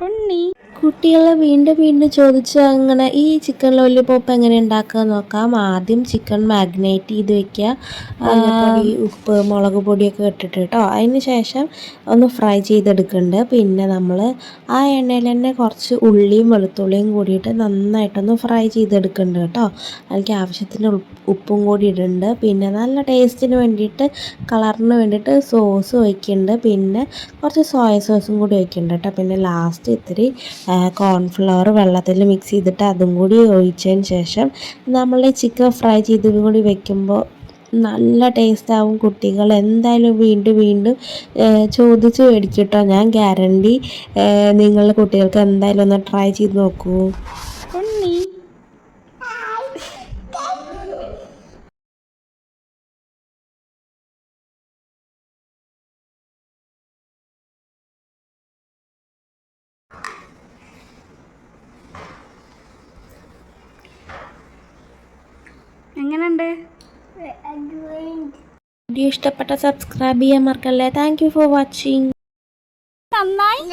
ഉണ്ണി കുട്ടികൾ വീണ്ടും വീണ്ടും ചോദിച്ചു അങ്ങനെ ഈ ചിക്കൻ ലോലിപോപ്പ് എങ്ങനെ ഉണ്ടാക്കുക നോക്കാം. ആദ്യം ചിക്കൻ മാഗ്നേറ്റ് ചെയ്ത് വെക്കുക, മഞ്ഞൾപ്പൊടി ഉപ്പ് മുളക് പൊടിയൊക്കെ ഇട്ടിട്ട് കേട്ടോ. അതിന് ശേഷം ഒന്ന് ഫ്രൈ ചെയ്തെടുക്കുന്നുണ്ട്. പിന്നെ നമ്മൾ ആ എണ്ണയിൽ തന്നെ കുറച്ച് ഉള്ളിയും വെളുത്തുള്ളിയും കൂടിയിട്ട് നന്നായിട്ടൊന്ന് ഫ്രൈ ചെയ്തെടുക്കുന്നുണ്ട് കേട്ടോ. അതിലേക്ക് ആവശ്യത്തിന് ഉപ്പും കൂടി ഇടുന്നുണ്ട്. പിന്നെ നല്ല ടേസ്റ്റിന് വേണ്ടിയിട്ട് കളറിന് വേണ്ടിയിട്ട് സോസ് ഒഴിക്കുന്നുണ്ട്. പിന്നെ കുറച്ച് സോയ സോസും കൂടി ഒഴിക്കുന്നുണ്ട് കേട്ടോ. പിന്നെ ലാസ്റ്റ് ഇത്തിരി കോൺഫ്ലവർ വെള്ളത്തിൽ മിക്സ് ചെയ്തിട്ട് അതും കൂടി ഒഴിച്ചതിന് ശേഷം നമ്മൾ ചിക്കൻ ഫ്രൈ ചെയ്തതും കൂടി വെക്കുമ്പോൾ നല്ല ടേസ്റ്റാവും. കുട്ടികൾ എന്തായാലും വീണ്ടും വീണ്ടും ചോദിച്ച് മേടിക്കും കേട്ടോ. ഞാൻ ഗ്യാരണ്ടി നിങ്ങളുടെ കുട്ടികൾക്ക് എന്തായാലും ഒന്ന് ട്രൈ ചെയ്ത് നോക്കൂ. ഉണ്ണി എങ്ങനെയുണ്ട്? വീഡിയോ ഇഷ്ടപ്പെട്ട സബ്സ്ക്രൈബ് ചെയ്യാൻ മറക്കല്ലേ. Thank you for watching. നന്നായി